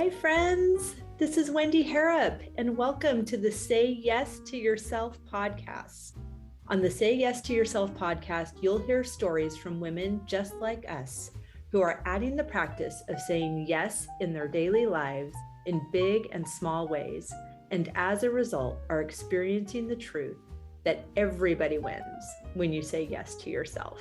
Hi, friends. This is Wendy Harrop, and welcome to the Say Yes to Yourself podcast. On the Say Yes to Yourself podcast, you'll hear stories from women just like us who are adding the practice of saying yes in their daily lives in big and small ways, and as a result, are experiencing the truth that everybody wins when you say yes to yourself.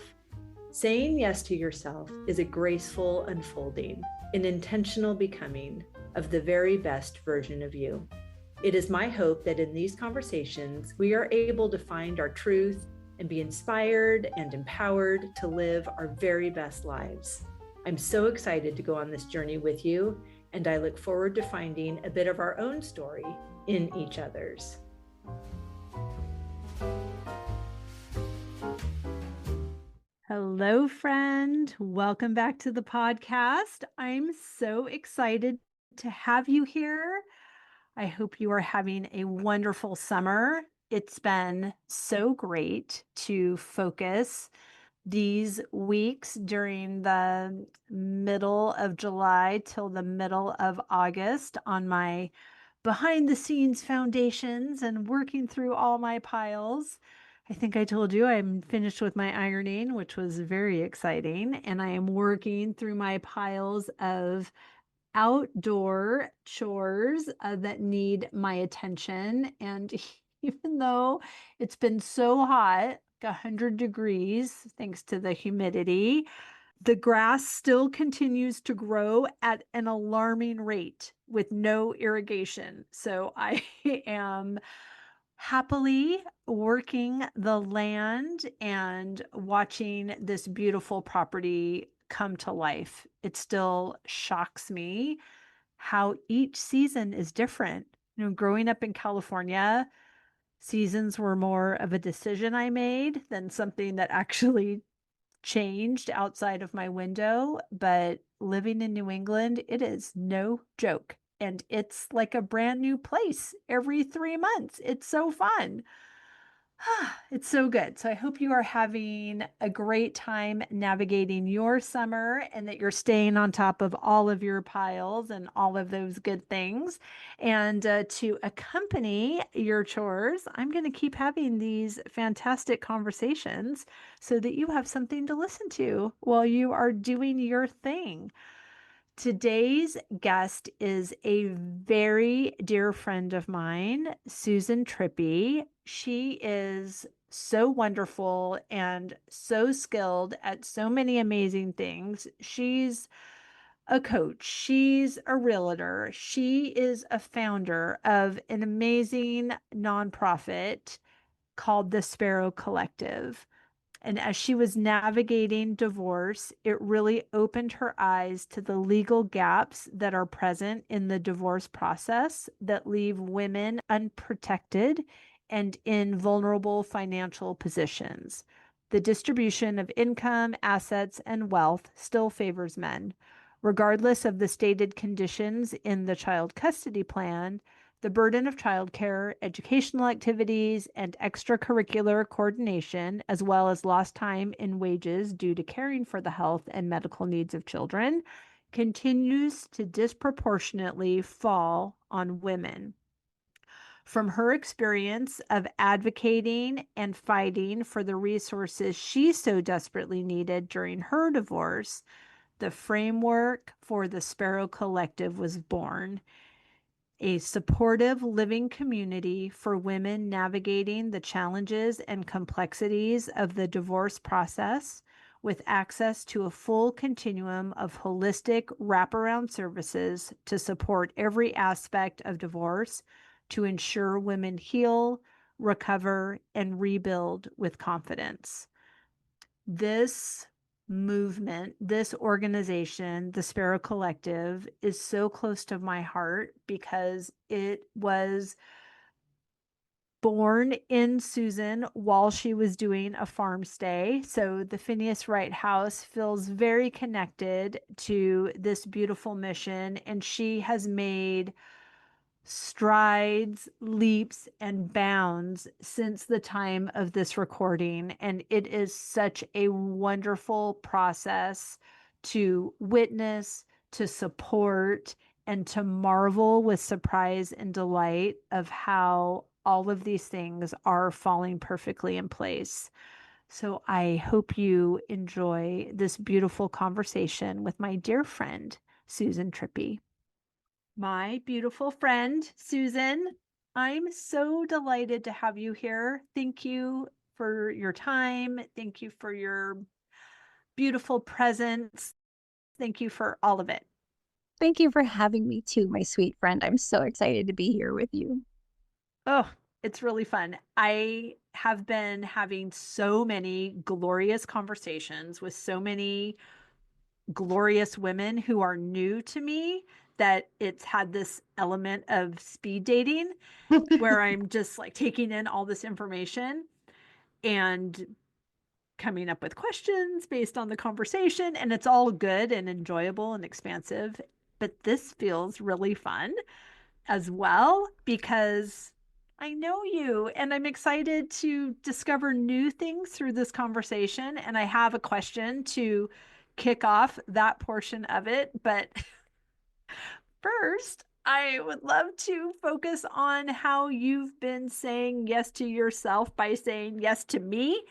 Saying yes to yourself is a graceful unfolding, an intentional becoming of the very best version of you. It is my hope that in these conversations, we are able to find our truth and be inspired and empowered to live our very best lives. I'm so excited to go on this journey with you, and I look forward to finding a bit of our own story in each other's. Hello, friend. Welcome back to the podcast. I'm so excited to have you here. I hope you are having a wonderful summer. It's been so great to focus these weeks during the middle of July till the middle of August on my behind the scenes foundations and working through all my piles. I think I told you I'm finished with my ironing, which was very exciting. And I am working through my piles of outdoor chores that need my attention. And even though it's been so hot, 100 degrees, thanks to the humidity, the grass still continues to grow at an alarming rate with no irrigation. So I am happily working the land and watching this beautiful property come to life. It still shocks me how each season is different. Growing up in California, seasons were more of a decision I made than something that actually changed outside of my window. But living in New England, it is no joke. And it's like a brand new place every 3 months. It's so fun. It's so good. So I hope you are having a great time navigating your summer and that you're staying on top of all of your piles and all of those good things. And to accompany your chores, I'm going to keep having these fantastic conversations so that you have something to listen to while you are doing your thing. Today's guest is a very dear friend of mine, Susan Tripi. She is so wonderful and so skilled at so many amazing things. She's a coach. She's a realtor. She is a founder of an amazing nonprofit called the Sparrow Collective. And as she was navigating divorce, it really opened her eyes to the legal gaps that are present in the divorce process that leave women unprotected and in vulnerable financial positions. The distribution of income, assets, and wealth still favors men. Regardless of the stated conditions in the child custody plan, the burden of childcare, educational activities, and extracurricular coordination, as well as lost time in wages due to caring for the health and medical needs of children, continues to disproportionately fall on women. From her experience of advocating and fighting for the resources she so desperately needed during her divorce, the framework for the Sparrow Collective was born. A supportive living community for women navigating the challenges and complexities of the divorce process, with access to a full continuum of holistic wraparound services to support every aspect of divorce to ensure women heal, recover, and rebuild with confidence. This movement, this organization, the Sparrow Collective, is so close to my heart because it was born in Susan while she was doing a farm stay. So the Phineas Wright House feels very connected to this beautiful mission, and she has made strides, leaps, and bounds since the time of this recording. And it is such a wonderful process to witness, to support, and to marvel with surprise and delight of how all of these things are falling perfectly in place. So I hope you enjoy this beautiful conversation with my dear friend, Susan Tripi. My beautiful friend, Susan, I'm so delighted to have you here. Thank you for your time. Thank you for your beautiful presence. Thank you for all of it. Thank you for having me too, my sweet friend. I'm so excited to be here with you. Oh, it's really fun. I have been having so many glorious conversations with so many glorious women who are new to me that it's had this element of speed dating where I'm just like taking in all this information and coming up with questions based on the conversation. And it's all good and enjoyable and expansive. But this feels really fun as well because I know you and I'm excited to discover new things through this conversation. And I have a question to kick off that portion of it. But first, I would love to focus on how you've been saying yes to yourself by saying yes to me,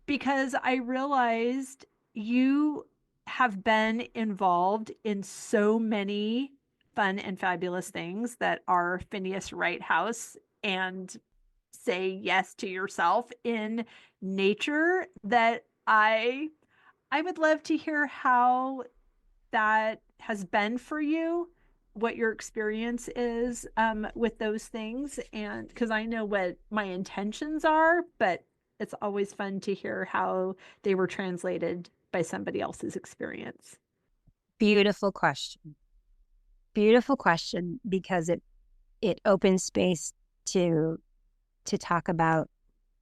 because I realized you have been involved in so many fun and fabulous things that are Phineas Wright House and say yes to yourself in nature that I would love to hear how that has been for you, what your experience is with those things. And because I know what my intentions are, but it's always fun to hear how they were translated by somebody else's experience. Beautiful question. Beautiful question because it opens space to to talk about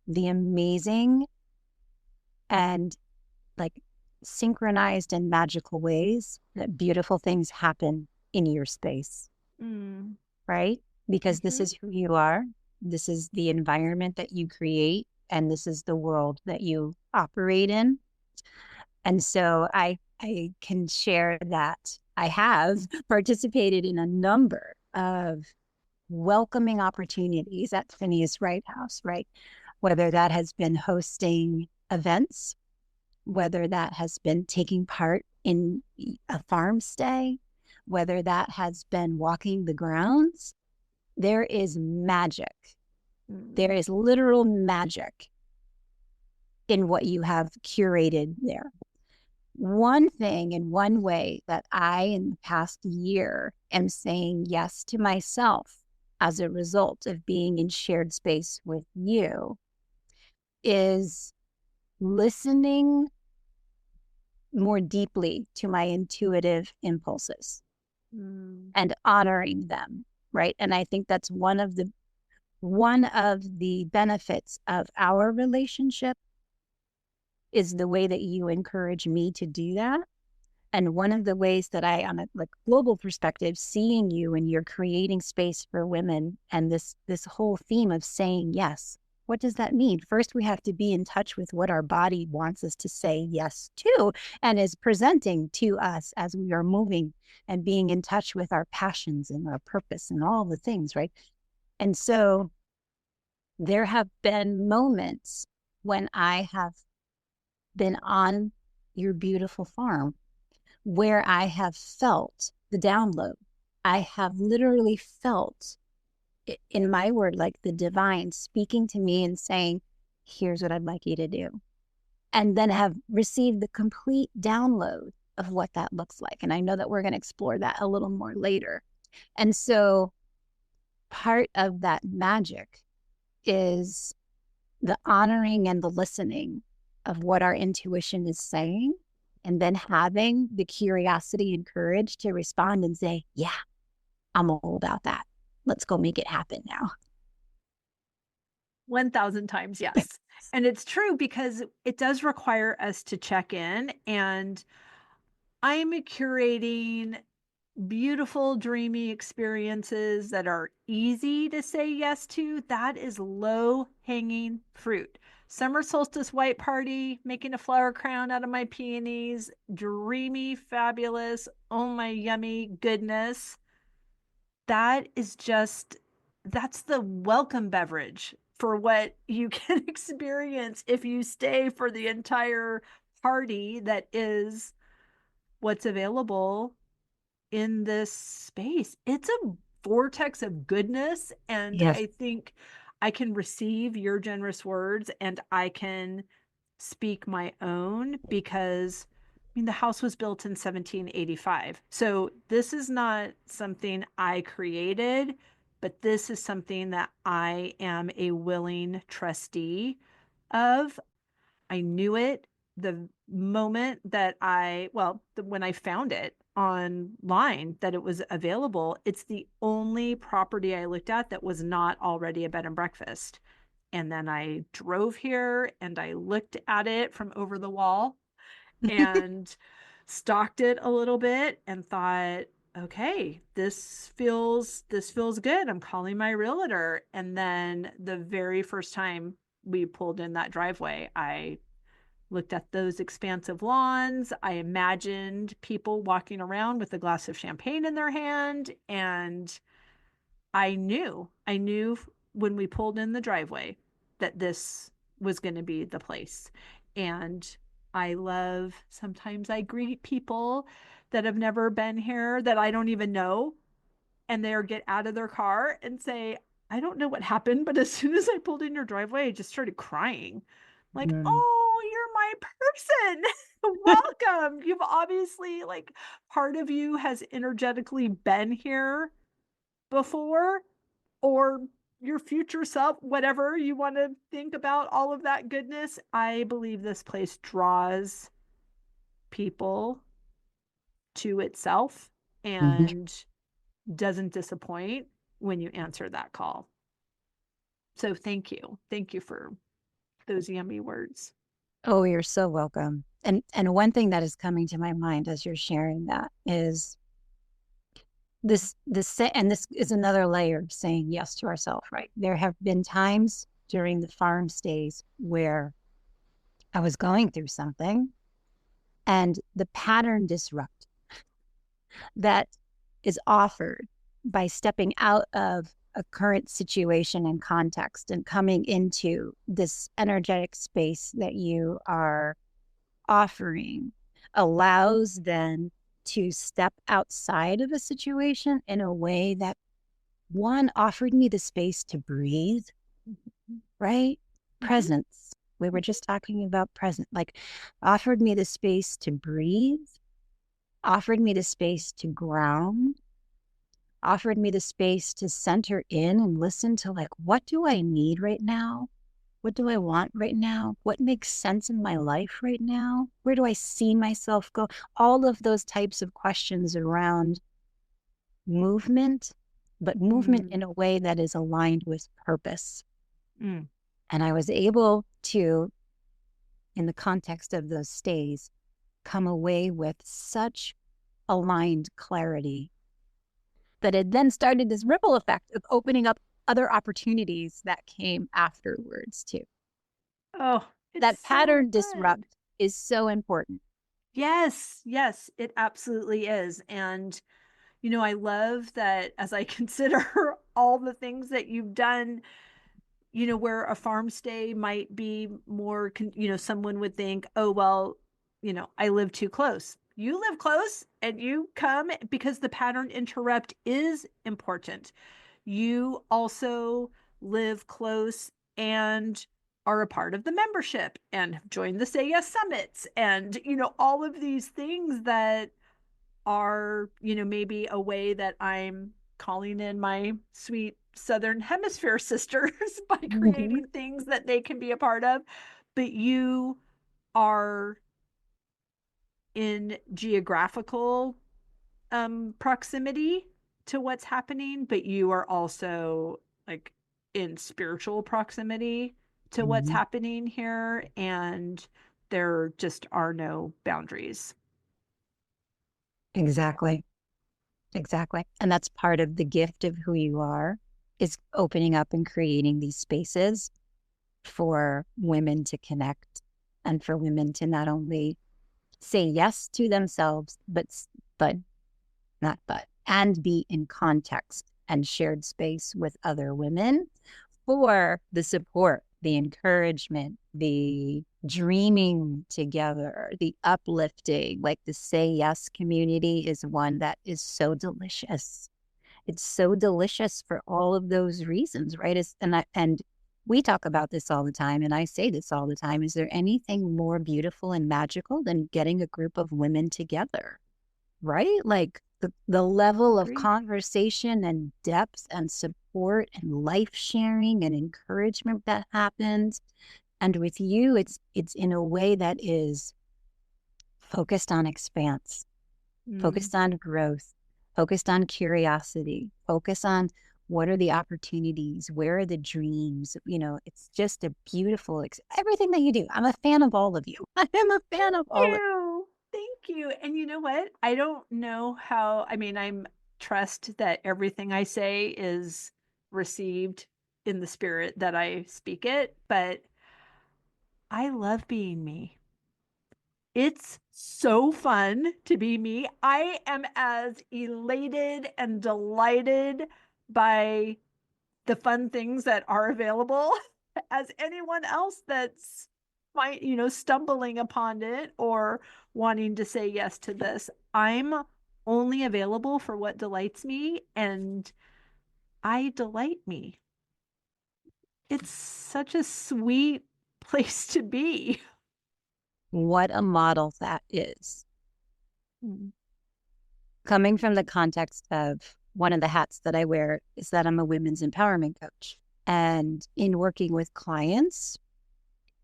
the amazing and like synchronized and magical ways that beautiful things happen in your space, Mm. right? Because this Mm-hmm. is who you are. This is the environment that you create, and this is the world that you operate in. And so I can share that I have participated in a number of welcoming opportunities at Phineas Wright House, right? Whether that has been hosting events, whether that has been taking part in a farm stay, whether that has been walking the grounds, there is magic. There Mm. is literal magic in what you have curated there. One thing and one way that I, in the past year, am saying yes to myself as a result of being in shared space with you is listening more deeply to my intuitive impulses Mm. and honoring them, right? And I think that's one of the benefits of our relationship is the way that you encourage me to do that. And one of the ways that I, on a like global perspective, seeing you and you're creating space for women and this whole theme of saying yes. What does that mean? First, we have to be in touch with what our body wants us to say yes to and is presenting to us as we are moving and being in touch with our passions and our purpose and all the things, right? And so there have been moments when I have been on your beautiful farm where I have felt the download. I have literally felt, in my word, like the divine speaking to me and saying, here's what I'd like you to do. And then have received the complete download of what that looks like. And I know that we're going to explore that a little more later. And so part of that magic is the honoring and the listening of what our intuition is saying, and then having the curiosity and courage to respond and say, yeah, I'm all about that. Let's go make it happen now. 1000 times yes. And it's true because it does require us to check in. And I'm curating beautiful, dreamy experiences that are easy to say yes to. That is low hanging fruit. Summer solstice white party, making a flower crown out of my peonies, dreamy, fabulous. Oh my yummy goodness. That is just, that's the welcome beverage for what you can experience if you stay for the entire party that is what's available in this space. It's a vortex of goodness. And Yes. I think I can receive your generous words and I can speak my own because I mean, the house was built in 1785. So this is not something I created, but this is something that I am a willing trustee of. I knew it the moment that when I found it online that it was available. It's the only property I looked at that was not already a bed and breakfast. And then I drove here and I looked at it from over the wall and stalked it a little bit and thought, okay, this feels good. I'm calling my realtor. And then the very first time we pulled in that driveway, I looked at those expansive lawns. I imagined people walking around with a glass of champagne in their hand. And I knew when we pulled in the driveway that this was going to be the place. And sometimes I greet people that have never been here that I don't even know. And they get out of their car and say, I don't know what happened, but as soon as I pulled in your driveway, I just started crying. Like, Mm. oh, you're my person. Welcome. You've obviously, like, part of you has energetically been here before, or your future self, whatever you want to think about all of that goodness. I believe this place draws people to itself Mhm. and doesn't disappoint when you answer that call. So thank you. Thank you for those yummy words. Oh, you're so welcome. And one thing that is coming to my mind as you're sharing that is and this is another layer of saying yes to ourselves, right? There have been times during the farm stays where I was going through something and the pattern disrupt that is offered by stepping out of a current situation and context and coming into this energetic space that you are offering allows then to step outside of a situation in a way that one offered me the space to breathe, right? Mm-hmm. Presence. We were just talking about present, like offered me the space to breathe, offered me the space to ground, offered me the space to center in and listen to, like, what do I need right now? What do I want right now? What makes sense in my life right now? Where do I see myself go? All of those types of questions around movement, but movement Mm, in a way that is aligned with purpose. mm, And I was able to, in the context of those stays, come away with such aligned clarity that it then started this ripple effect of opening up other opportunities that came afterwards too. oh, it's That so pattern good. disrupt is so important. Yes, yes, it absolutely is. And, I love that as I consider all the things that you've done, where a farm stay might be more, someone would think, oh, well, I live too close. You live close and you come because the pattern interrupt is important. You also live close and are a part of the membership and have joined the Say Yes Summits and, all of these things that are, maybe a way that I'm calling in my sweet Southern Hemisphere sisters by Mhm. creating things that they can be a part of. But you are in geographical proximity to what's happening, but you are also like in spiritual proximity to what's Mhm. happening here. And there just are no boundaries. Exactly. Exactly. And that's part of the gift of who you are is opening up and creating these spaces for women to connect and for women to not only say yes to themselves, but not but, and be in context and shared space with other women for the support, the encouragement, the dreaming together, the uplifting. Like the Say Yes community is one that is so delicious. It's so delicious for all of those reasons, right? And we talk about this all the time, and I say this all the time. Is there anything more beautiful and magical than getting a group of women together, right? Like the level of Agree. conversation and depth and support and life sharing and encouragement that happens. And with you, it's in a way that is focused on expanse, Mm. focused on growth, focused on curiosity, focused on what are the opportunities, where are the dreams. It's just a beautiful everything that you do. I'm a fan of all of you. I am a fan of all of You. Thank you. And you know what? I don't know how, I mean, I'm trust that everything I say is received in the spirit that I speak it, but I love being me. It's so fun to be me. I am as elated and delighted by the fun things that are available as anyone else that's stumbling upon it or wanting to say yes to this. I'm only available for what delights me, and I delight me. It's such a sweet place to be. what a model that is. Mm. Coming from the context of one of the hats that I wear is that I'm a women's empowerment coach. And in working with clients,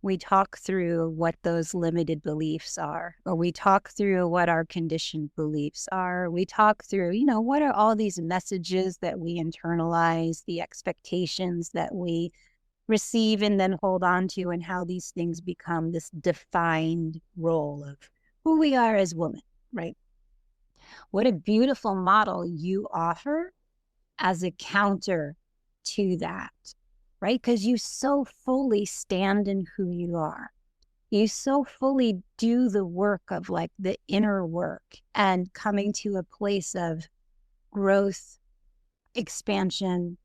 we talk through what those limited beliefs are, or we talk through what our conditioned beliefs are. We talk through, what are all these messages that we internalize, the expectations that we receive and then hold on to, and how these things become this defined role of who we are as women, right? What a beautiful model you offer as a counter to that, right? Because you so fully stand in who you are. You so fully do the work of like the inner work and coming to a place of growth, expansion,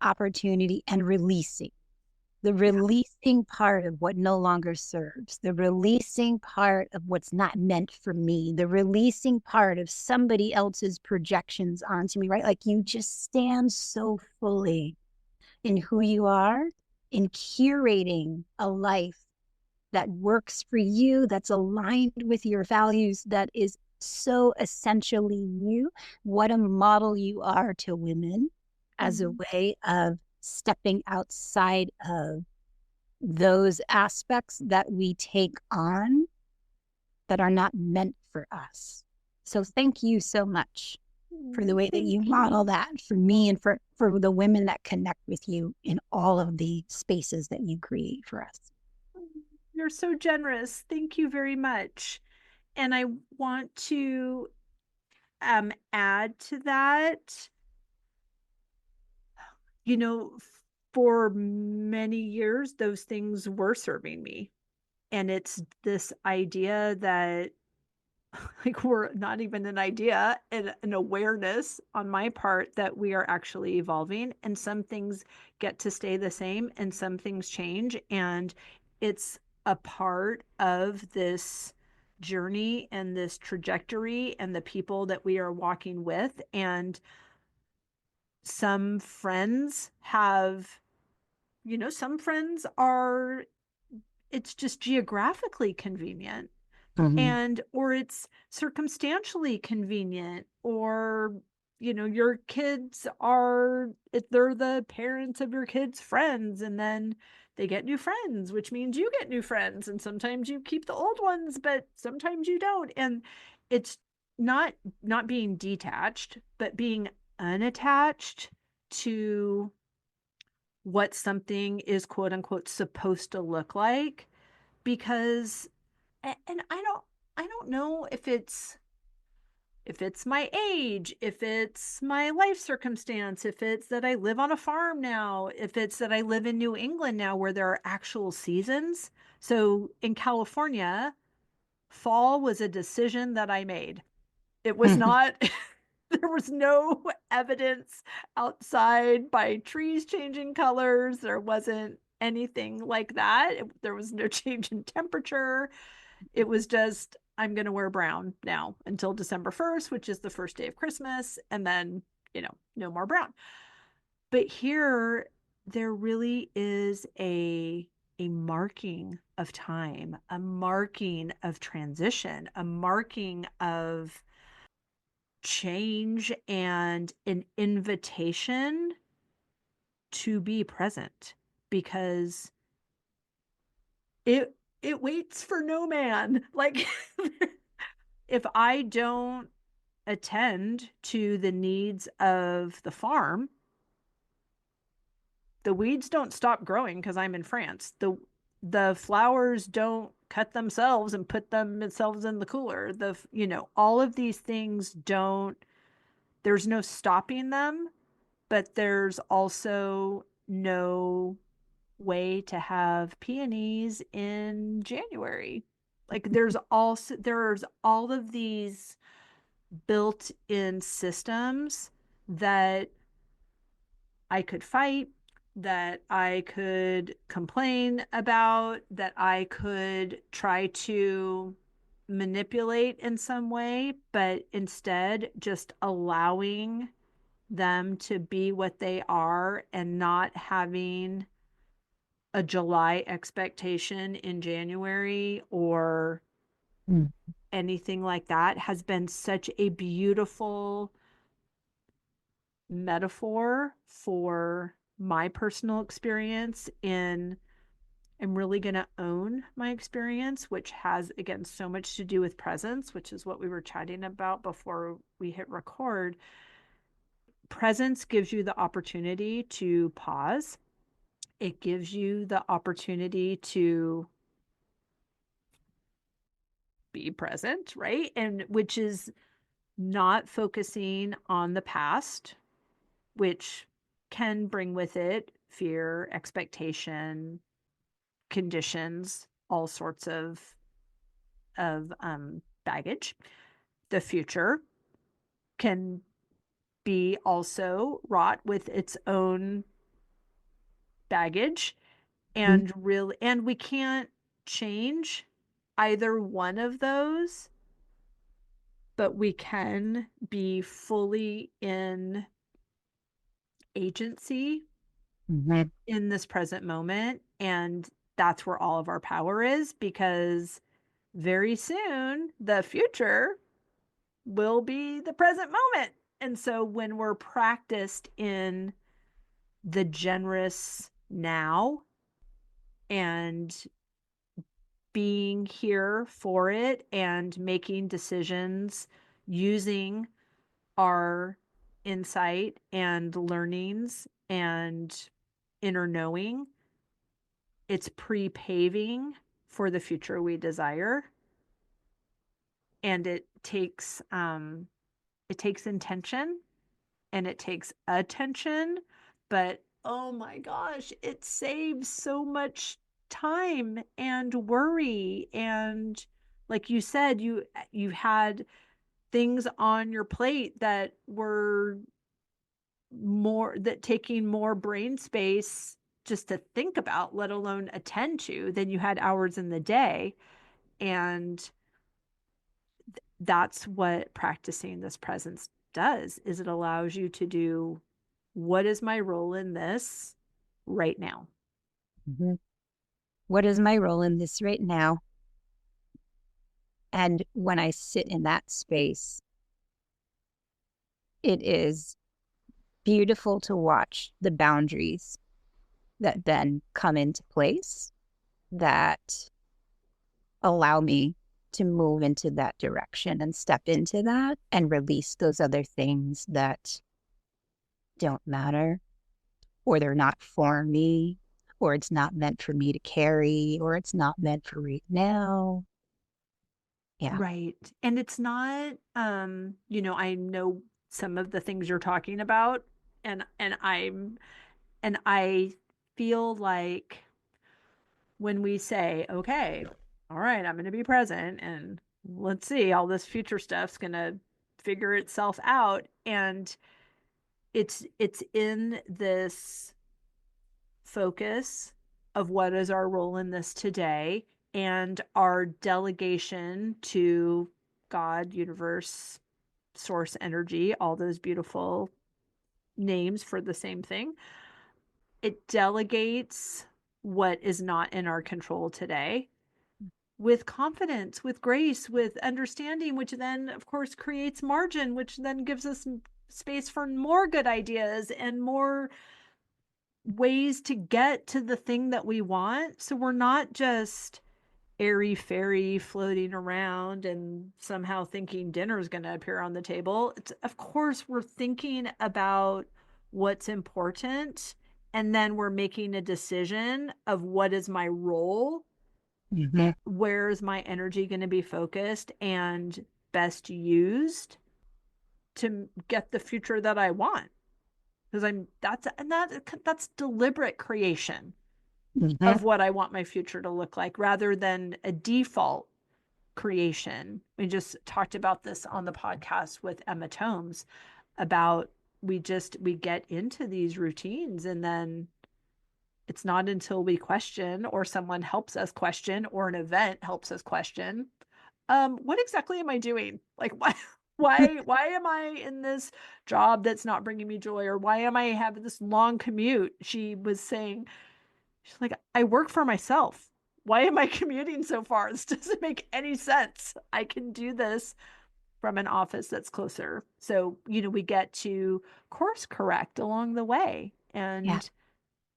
opportunity, and releasing. The Yeah. releasing part of what no longer serves, the releasing part of what's not meant for me, the releasing part of somebody else's projections onto me, right? Like you just stand so fully in who you are, in curating a life that works for you, that's aligned with your values, that is so essentially you. What a model you are to women as a Mm. way of stepping outside of those aspects that we take on that are not meant for us. So thank you so much for the way that Thank you you. model that for me and for the women that connect with you in all of the spaces that you create for us. You're so generous. Thank you very much. And I want to add to that, you know, for many years, those things were serving me. And it's this idea that, like, we're not even an idea, an awareness on my part that we are actually evolving, and some things get to stay the same and some things change. And it's a part of this journey and this trajectory and the people that we are walking with. And some friends have, some friends are, it's just geographically convenient, Mm-hmm. and or it's circumstantially convenient, or your kids are, if they're the parents of your kids' friends, and then they get new friends, which means you get new friends, and sometimes you keep the old ones, but sometimes you don't. And it's not being detached, but being unattached to what something is quote unquote supposed to look like. Because and I don't know if it's if it's my age, if it's my life circumstance, if it's that I live on a farm now, if it's that I live in New England now where there are actual seasons. So in California, fall was a decision that I made. It was not, there was no evidence outside by trees changing colors. There wasn't anything like that. There was no change in temperature. It was just, I'm going to wear brown now until December 1st, which is the first day of Christmas. And then, no more brown. But here, there really is a marking of time, a marking of transition, a marking of change, and an invitation to be present, because it waits for no man. Like if I don't attend to the needs of the farm, the weeds don't stop growing because I'm in France. The flowers don't cut themselves and put themselves in the cooler. All of these things don't, there's no stopping them, but there's also no way to have peonies in January. Like there's all of these built-in systems that I could fight, that I could complain about, that I could try to manipulate in some way, but instead just allowing them to be what they are and not having a July expectation in January or Mm. anything like that has been such a beautiful metaphor for my personal experience in I'm really going to own my experience, which has, again, so much to do with presence, which is what we were chatting about before we hit record. Presence gives you the opportunity to pause. It gives you the opportunity to be present, right? And which is not focusing on the past, which can bring with it fear, expectation, conditions, all sorts of baggage. The future can be also wrought with its own baggage, and we can't change either one of those, but we can be fully in agency Mm-hmm. in this present moment. And that's where all of our power is, because very soon the future will be the present moment. And so when we're practiced in the generous now and being here for it and making decisions using our insight and learnings and inner knowing, it's pre-paving for the future we desire. And it takes intention and it takes attention, but oh my gosh, it saves so much time and worry. And like you said, you had things on your plate that were more, that taking more brain space just to think about, let alone attend to, than you had hours in the day. And that's what practicing this presence does, is it allows you to do, what is my role in this right now? Mm-hmm. What is my role in this right now? And when I sit in that space, it is beautiful to watch the boundaries that then come into place that allow me to move into that direction and step into that and release those other things that don't matter, or they're not for me, or it's not meant for me to carry, or it's not meant for right now. Yeah. Right. And it's not, I know some of the things you're talking about, and I feel like when we say, okay, all right, I'm going to be present and let's see, all this future stuff's going to figure itself out. And it's in this focus of what is our role in this today and our delegation to God, universe, source energy, all those beautiful names for the same thing. It delegates what is not in our control today with confidence, with grace, with understanding, which then, of course, creates margin, which then gives us space for more good ideas and more ways to get to the thing that we want. So we're not just airy fairy floating around and somehow thinking dinner is going to appear on the table. It's, of course, we're thinking about what's important, and then we're making a decision of what is my role, Mm-hmm. where is my energy going to be focused and best used to get the future that I want. Because that's deliberate creation Mm-hmm. of what I want my future to look like rather than a default creation. We just talked about this on the podcast with Emma Tomes about we get into these routines, and then it's not until we question or someone helps us question or an event helps us question, what exactly am I doing? Like why am I in this job that's not bringing me joy, or why am I having this long commute? She was saying, she's like, I work for myself. Why am I commuting so far? This doesn't make any sense. I can do this from an office that's closer. So, we get to course correct along the way Yeah. and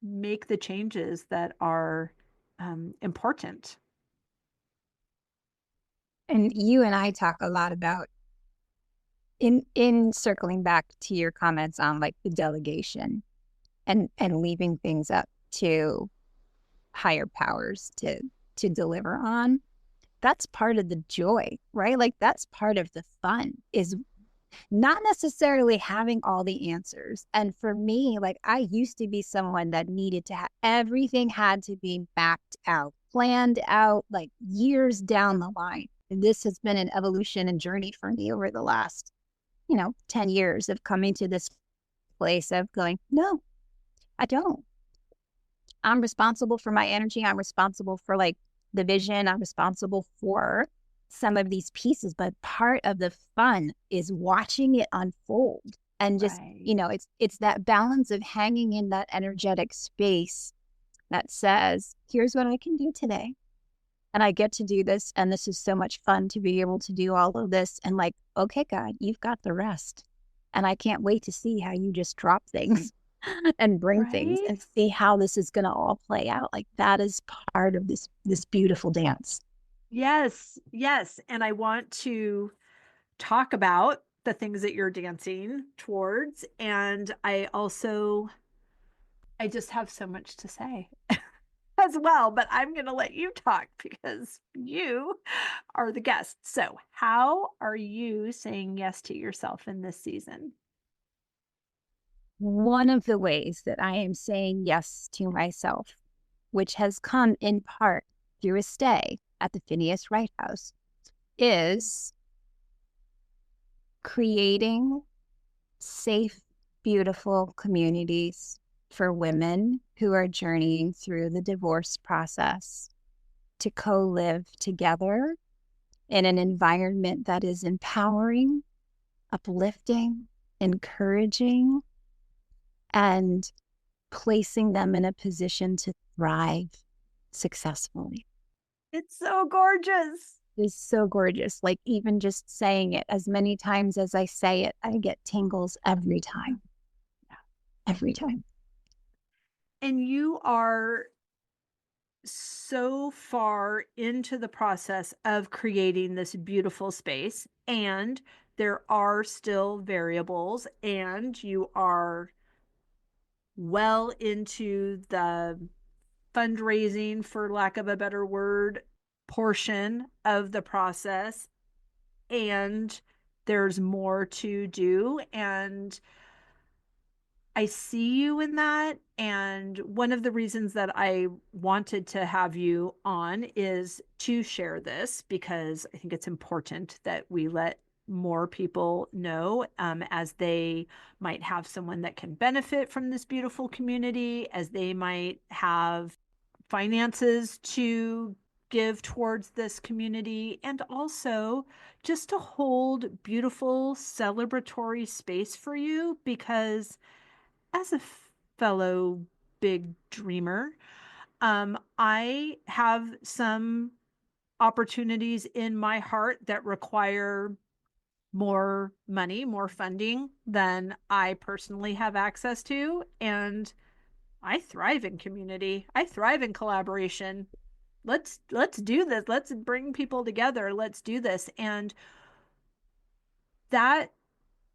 make the changes that are important. And you and I talk a lot about in circling back to your comments on like the delegation and leaving things up to higher powers to deliver on. That's part of the joy, right? Like that's part of the fun is not necessarily having all the answers. And for me, like I used to be someone that needed to have everything had to be mapped out, planned out, like years down the line. And this has been an evolution and journey for me over the last, 10 years of coming to this place of going, no, I don't. I'm responsible for my energy. I'm responsible for like the vision. I'm responsible for some of these pieces, but part of the fun is watching it unfold and just, Right. it's that balance of hanging in that energetic space that says, here's what I can do today. And I get to do this. And this is so much fun to be able to do all of this. And like, okay, God, you've got the rest. And I can't wait to see how you just drop things and bring things Right? and see how this is going to all play out. Like that is part of this beautiful dance. Yes, yes. And I want to talk about the things that you're dancing towards. And I just have so much to say as well, but I'm going to let you talk because you are the guest. So, how are you saying yes to yourself in this season? One of the ways that I am saying yes to myself, which has come in part through a stay at the Phineas Wright House, is creating safe, beautiful communities for women who are journeying through the divorce process to co-live together in an environment that is empowering, uplifting, encouraging, and placing them in a position to thrive successfully. It's so gorgeous. Is so gorgeous. Like even just saying it as many times as I say it, I get tingles every time. Yeah. Every time. And you are so far into the process of creating this beautiful space, and there are still variables, and you are well into the fundraising, for lack of a better word, portion of the process, and there's more to do. And I see you in that. And one of the reasons that I wanted to have you on is to share this, because I think it's important that we let more people know, as they might have someone that can benefit from this beautiful community, as they might have finances to give towards this community, and also just to hold beautiful celebratory space for you, because as a fellow big dreamer, I have some opportunities in my heart that require more money, more funding than I personally have access to. And I thrive in community. I thrive in collaboration. Let's do this. Let's bring people together. Let's do this. And that,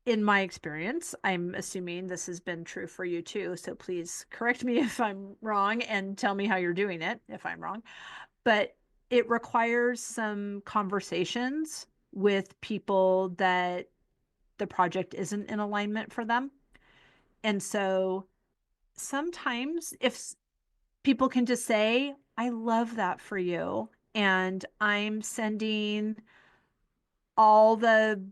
in my experience, I'm assuming this has been true for you too. So please correct me if I'm wrong and tell me how you're doing it if I'm wrong. But it requires some conversations with people that the project isn't in alignment for them. And so sometimes if people can just say, I love that for you, and I'm sending all the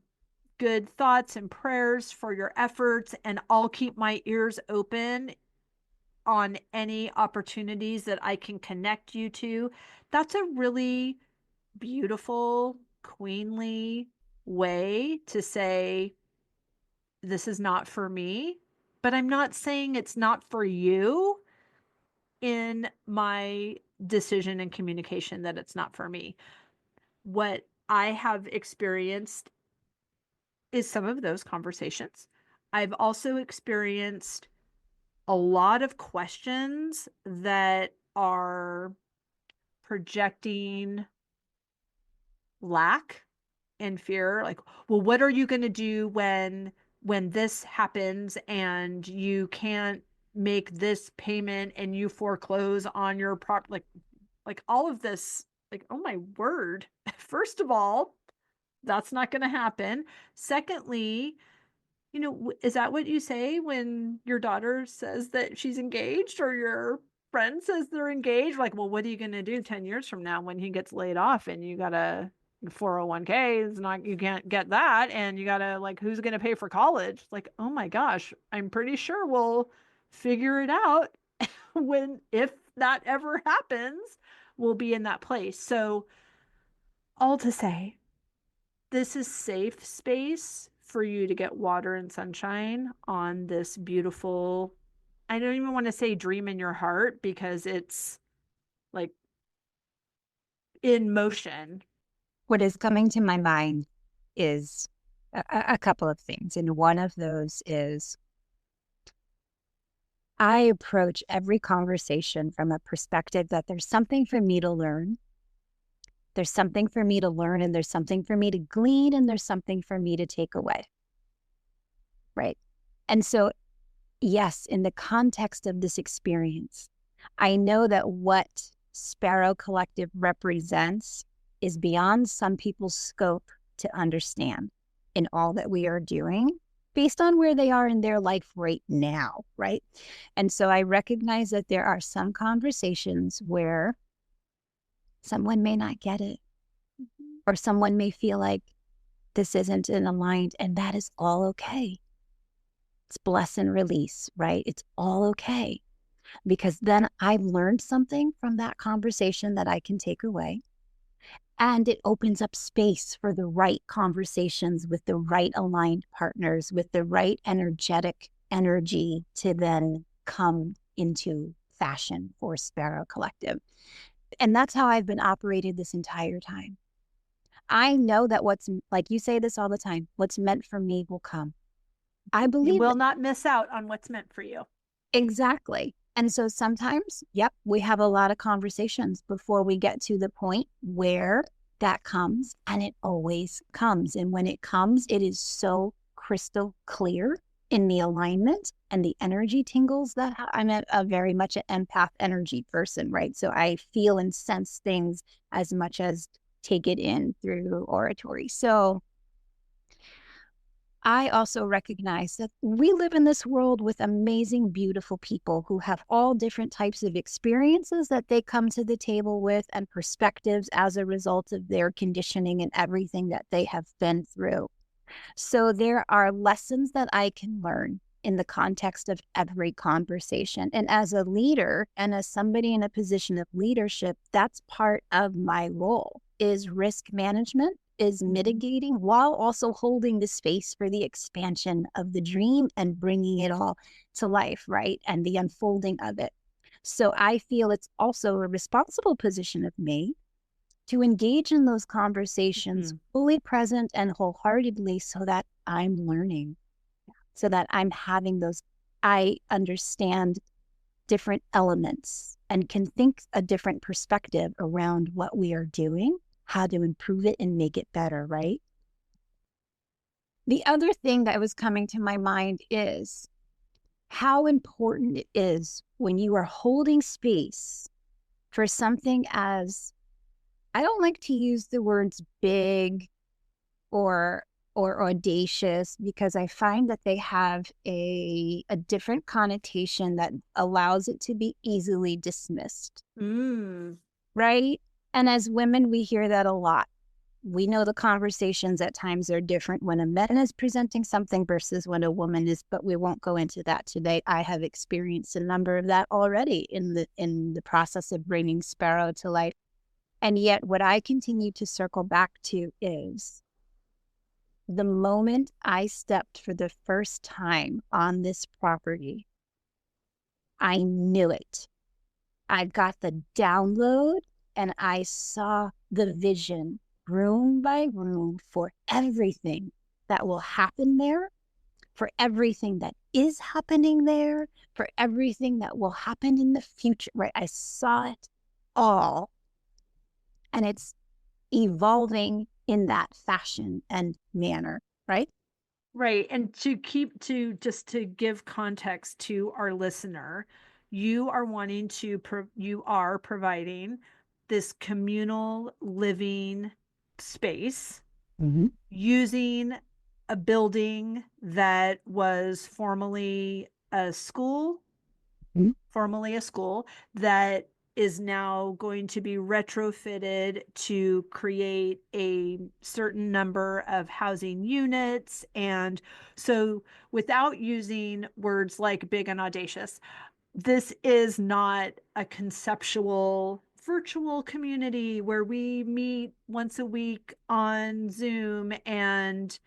good thoughts and prayers for your efforts, and I'll keep my ears open on any opportunities that I can connect you to. That's a really beautiful, queenly way to say, this is not for me, but I'm not saying it's not for you in my decision and communication that it's not for me. What I have experienced is some of those conversations. I've also experienced a lot of questions that are projecting lack and fear, like, well, what are you going to do when this happens and you can't make this payment and you foreclose on your prop, like all of this, like, oh my word. First of all, that's not going to happen. Secondly, is that what you say when your daughter says that she's engaged, or your friend says they're engaged? Like, well, what are you going to do 10 years from now when he gets laid off and you got a 401k is not, you can't get that. And you got to, like, who's going to pay for college? Like, oh my gosh, I'm pretty sure we'll figure it out if that ever happens, we'll be in that place. So all to say, this is safe space for you to get water and sunshine on this beautiful, I don't even want to say dream in your heart, because it's like in motion. What is coming to my mind is a couple of things. And one of those is I approach every conversation from a perspective that there's something for me to learn. There's something for me to learn, and there's something for me to glean, and there's something for me to take away. Right. And so, yes, in the context of this experience, I know that what Sparrow Collective represents is beyond some people's scope to understand in all that we are doing based on where they are in their life right now, right? And so I recognize that there are some conversations where someone may not get it, or someone may feel like this isn't in aligned, and that is all okay. It's bless and release, right? It's all okay. Because then I've learned something from that conversation that I can take away. And it opens up space for the right conversations with the right aligned partners, with the right energetic energy to then come into fashion for Sparrow Collective. And that's how I've been operated this entire time. I know that like you say this all the time, what's meant for me will come. I believe you will not miss out on what's meant for you. Exactly. And so sometimes, yep, we have a lot of conversations before we get to the point where that comes, and it always comes. And when it comes, it is so crystal clear in the alignment and the energy tingles that I'm a very much an empath energy person, right? So I feel and sense things as much as take it in through oratory. So I also recognize that we live in this world with amazing, beautiful people who have all different types of experiences that they come to the table with and perspectives as a result of their conditioning and everything that they have been through. So there are lessons that I can learn in the context of every conversation. And as a leader and as somebody in a position of leadership, that's part of my role is risk management, is mitigating while also holding the space for the expansion of the dream and bringing it all to life, right? And the unfolding of it. So I feel it's also a responsible position of me to engage in those conversations fully present and wholeheartedly so that I'm learning, so that I'm having those, I understand different elements and can think a different perspective around what we are doing, how to improve it and make it better, right? The other thing that was coming to my mind is how important it is when you are holding space for something as, I don't like to use the words big or audacious because I find that they have a different connotation that allows it to be easily dismissed. Right? And as women, we hear that a lot. We know the conversations at times are different when a man is presenting something versus when a woman is, but we won't go into that today. I have experienced a number of that already in the process of bringing Sparrow to life. And yet what I continue to circle back to is the moment I stepped for the first time on this property, I knew it. I got the download and I saw the vision room by room for everything that will happen there, for everything that is happening there, for everything that will happen in the future, right? I saw it all. And it's evolving in that fashion and manner, right? Right. And just to give context to our listener, you are wanting to, you are providing this communal living space using a building that was formerly a school that is now going to be retrofitted to create a certain number of housing units. And so, without using words like big and audacious, this is not a conceptual virtual community where we meet once a week on Zoom and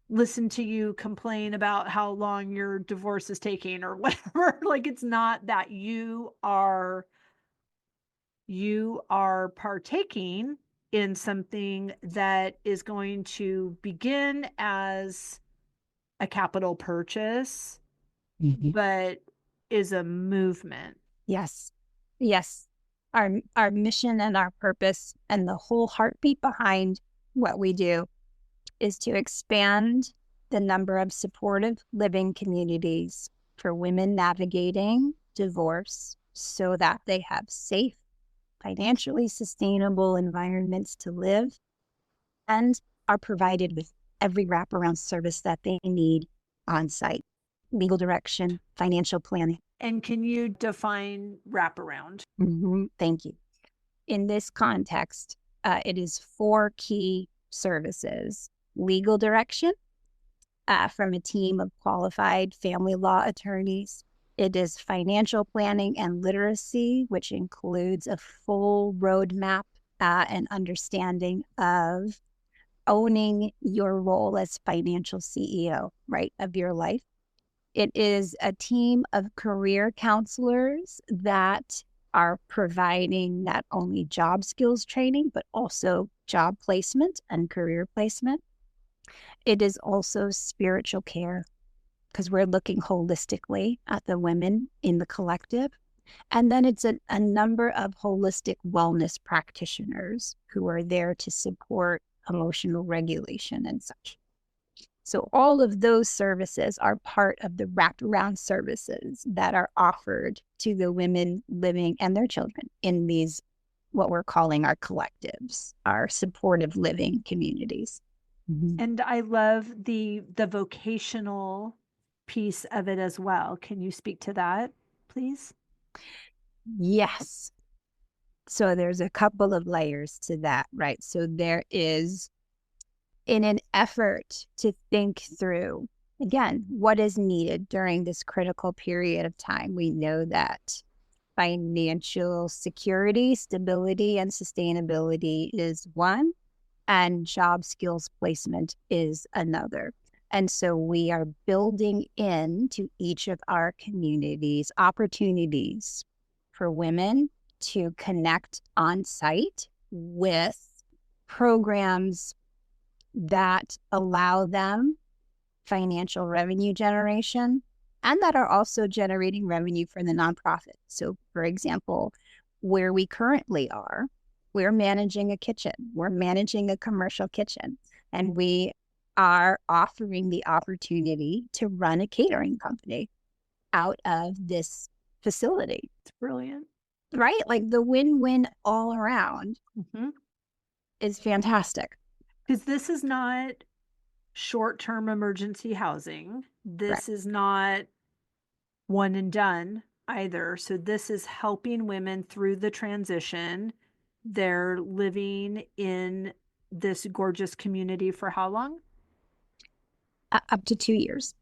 listen to you complain about how long your divorce is taking or whatever. Like, it's not that. You are partaking in something that is going to begin as a capital purchase, but is a movement. Yes. Yes. Our mission and our purpose and the whole heartbeat behind what we do is to expand the number of supportive living communities for women navigating divorce so that they have safe, financially sustainable environments to live and are provided with every wraparound service that they need on site, legal direction, financial planning. And can you define wraparound? Thank you. In this context, it is 4 key services: legal direction from a team of qualified family law attorneys. It is financial planning and literacy, which includes a full roadmap and understanding of owning your role as financial CEO, right, of your life. It is a team of career counselors that are providing not only job skills training, but also job placement and career placement. It is also spiritual care because we're looking holistically at the women in the collective. And then it's a number of holistic wellness practitioners who are there to support emotional regulation and such. So all of those services are part of the wraparound services that are offered to the women living and their children in these, what we're calling our collectives, our supportive living communities. Mm-hmm. And I love the vocational piece of it as well. Can you speak to that, please? Yes. So there's a couple of layers to that, right? So there is, in an effort to think through, again, what is needed during this critical period of time. We know that financial security, stability, and sustainability is one, and job skills placement is another. And so we are building into each of our communities opportunities for women to connect on site with programs that allow them financial revenue generation and that are also generating revenue for the nonprofit. So, for example, where we currently are, we're managing a kitchen, we're managing a commercial kitchen, and we are offering the opportunity to run a catering company out of this facility. It's brilliant. Right? Like the win-win all around Mm-hmm. is fantastic. Because this is not short-term emergency housing. Correct. This is not one and done either. So this is helping women through the transition. They're living in this gorgeous community for how long? Up to 2 years.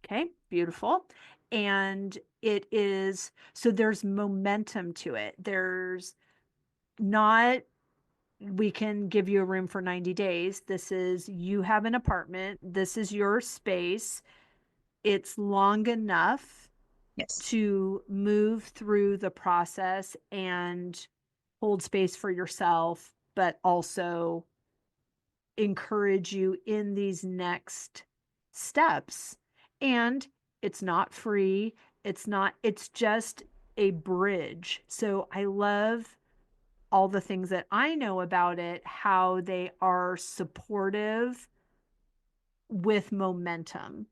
Okay, beautiful. And it is, so there's momentum to it. There's not, we can give you a room for 90 days. This is, you have an apartment. This is your space. It's long enough Yes. to move through the process and hold space for yourself, but also encourage you in these next steps. And it's not free. It's just a bridge. So I love all the things that I know about it, how they are supportive with momentum.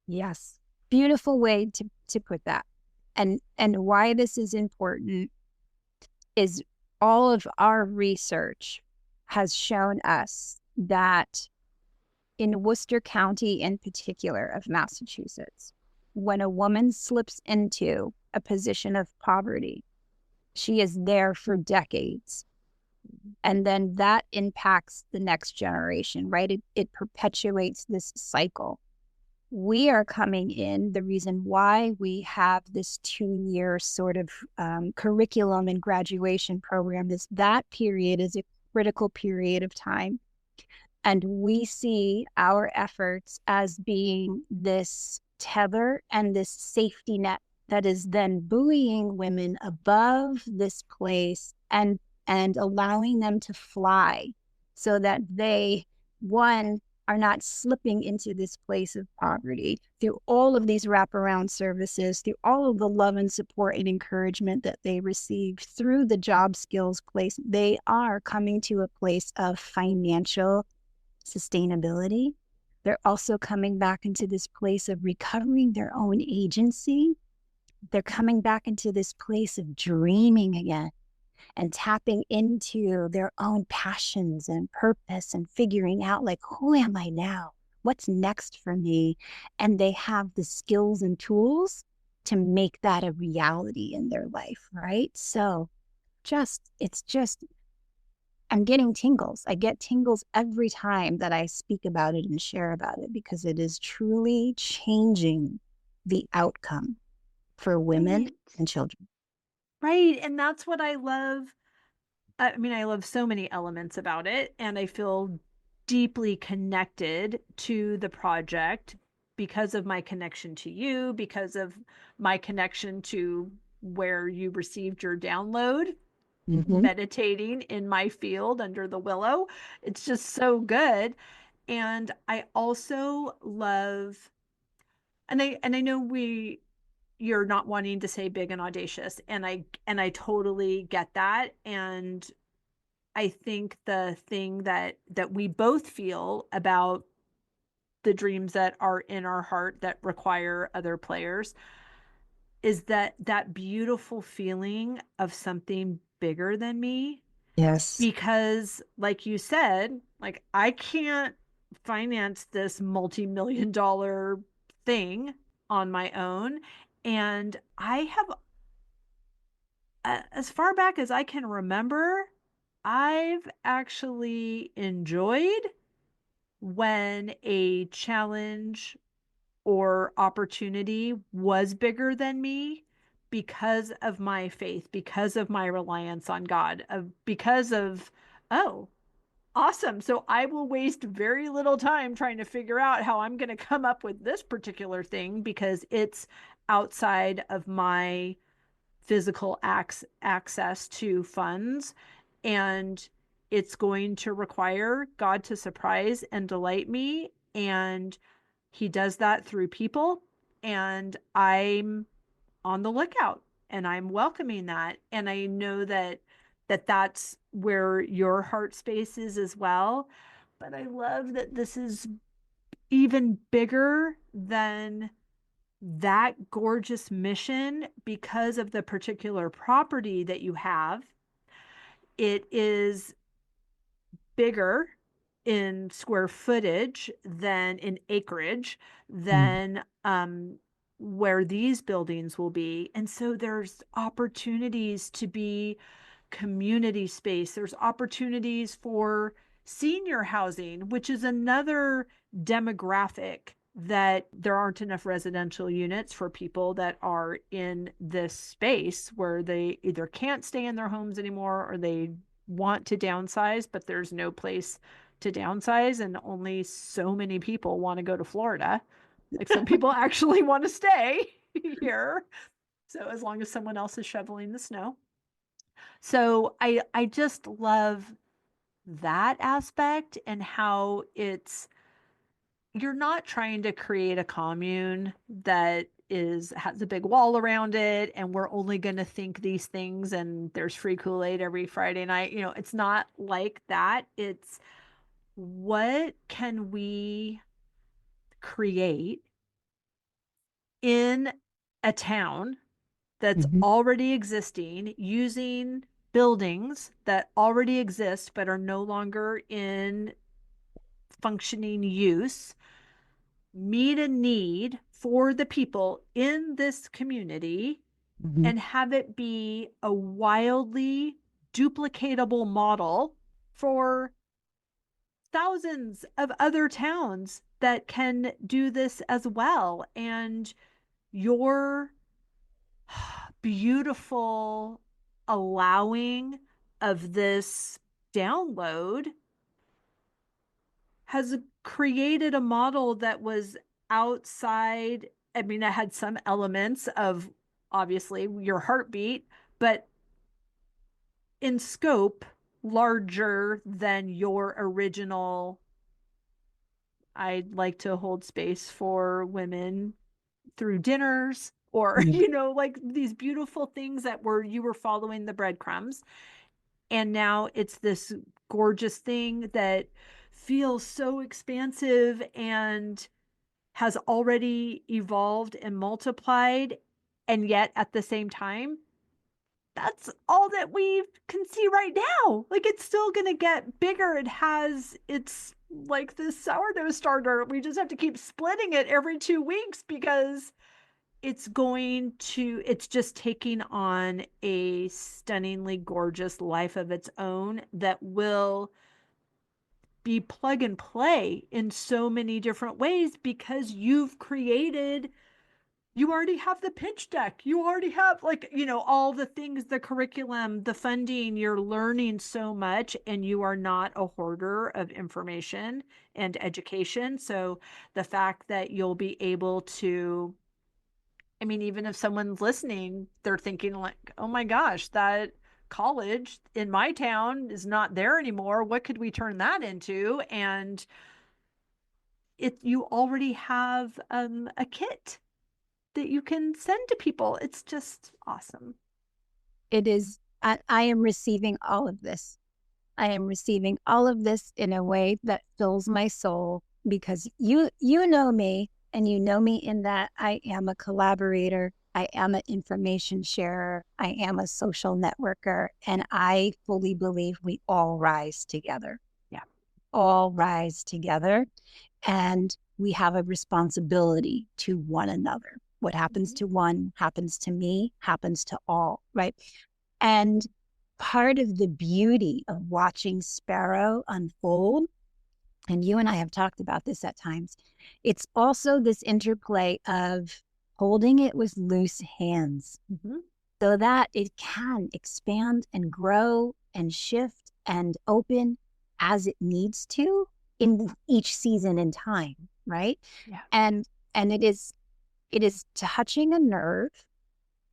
Yes. Beautiful way to put that. And why this is important is all of our research has shown us that in Worcester County in particular of Massachusetts, when a woman slips into a position of poverty, she is there for decades. And then that impacts the next generation, right? It perpetuates this cycle. We are coming in, the reason why we have this 2-year sort of curriculum and graduation program, that period is a critical period of time. And we see our efforts as being this tether and this safety net that is then buoying women above this place and allowing them to fly so that they, one, are not slipping into this place of poverty through all of these wraparound services, through all of the love and support and encouragement that they receive through the job skills place. They are coming to a place of financial sustainability. They're also coming back into this place of recovering their own agency. They're coming back into this place of dreaming again and tapping into their own passions and purpose and figuring out, like, who am I now? What's next for me? And they have the skills and tools to make that a reality in their life, right? So it's just, I'm getting tingles. I get tingles every time that I speak about it and share about it because it is truly changing the outcome for women Right. and children. Right. And that's what I love. I mean, I love so many elements about it, and I feel deeply connected to the project because of my connection to you, because of my connection to where you received your download, Mm-hmm. meditating in my field under the willow. It's just so good. And I also love, and I know you're not wanting to say big and audacious, and I totally get that. And I think the thing that we both feel about the dreams that are in our heart that require other players, is that beautiful feeling of something bigger than me. Yes. Because like you said, like I can't finance this multi-million dollar thing on my own. And I have, as far back as I can remember, I've actually enjoyed when a challenge or opportunity was bigger than me because of my faith, because of my reliance on God, because of, oh, awesome. So I will waste very little time trying to figure out how I'm going to come up with this particular thing because it's outside of my physical access to funds. And it's going to require God to surprise and delight me. And He does that through people. And I'm on the lookout and I'm welcoming that. And I know that's where your heart space is as well. But I love that this is even bigger than that gorgeous mission because of the particular property that you have. It is bigger in square footage than in acreage Mm. than where these buildings will be. And so there's opportunities to be community space. There's opportunities for senior housing, which is another demographic that there aren't enough residential units for people that are in this space where they either can't stay in their homes anymore or they want to downsize, but there's no place to downsize, and only so many people want to go to Florida. Like some people actually want to stay here. So as long as someone else is shoveling the snow. So I just love that aspect and how it's, you're not trying to create a commune that has a big wall around it and we're only going to think these things and there's free Kool-Aid every Friday night. It's not like that. It's, what can we create in a town that's Mhm. already existing using buildings that already exist but are no longer in functioning use, meet a need for the people in this community, Mhm. and have it be a wildly duplicatable model for thousands of other towns that can do this as well. And your beautiful allowing of this download has created a model that was outside. I mean, it had some elements of obviously your heartbeat, but in scope, larger than your original. I'd like to hold space for women through dinners, or Yeah. like these beautiful things that were, you were following the breadcrumbs, and now it's this gorgeous thing that feels so expansive and has already evolved and multiplied. And yet at the same time, that's all that we can see right now. Like it's still going to get bigger. It's like this sourdough starter. We just have to keep splitting it every 2 weeks because it's just taking on a stunningly gorgeous life of its own that will be plug and play in so many different ways because you already have the pitch deck. You already have, like, all the things, the curriculum, the funding. You're learning so much and you are not a hoarder of information and education. So the fact that you'll be able to, I mean, even if someone's listening, they're thinking like, oh my gosh, that college in my town is not there anymore. What could we turn that into? And you already have a kit that you can send to people. It's just awesome. It is, I am receiving all of this. I am receiving all of this in a way that fills my soul, because you know me, and you know me in that I am a collaborator, I am an information sharer, I am a social networker, and I fully believe we all rise together. Yeah. All rise together, and we have a responsibility to one another. What happens Mhm. to one happens to me, happens to all, right? And part of the beauty of watching Sparrow unfold, and you and I have talked about this at times, it's also this interplay of holding it with loose hands Mhm. so that it can expand and grow and shift and open as it needs to in each season in time, right? Yeah. And it is touching a nerve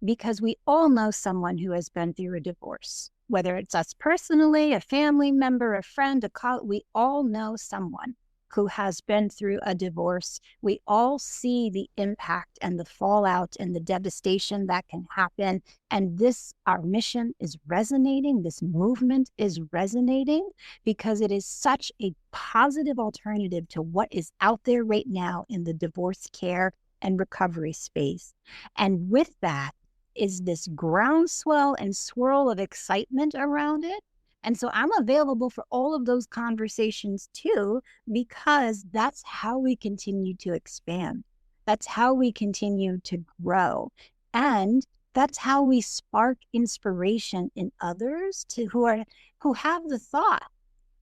because we all know someone who has been through a divorce, whether it's us personally, a family member, a friend, a colleague. We all know someone who has been through a divorce. We all see the impact and the fallout and the devastation that can happen. And our mission is resonating. This movement is resonating because it is such a positive alternative to what is out there right now in the divorce care and recovery space. And with that, is this groundswell and swirl of excitement around it. And so I'm available for all of those conversations too, because that's how we continue to expand. That's how we continue to grow. And that's how we spark inspiration in others who have the thought.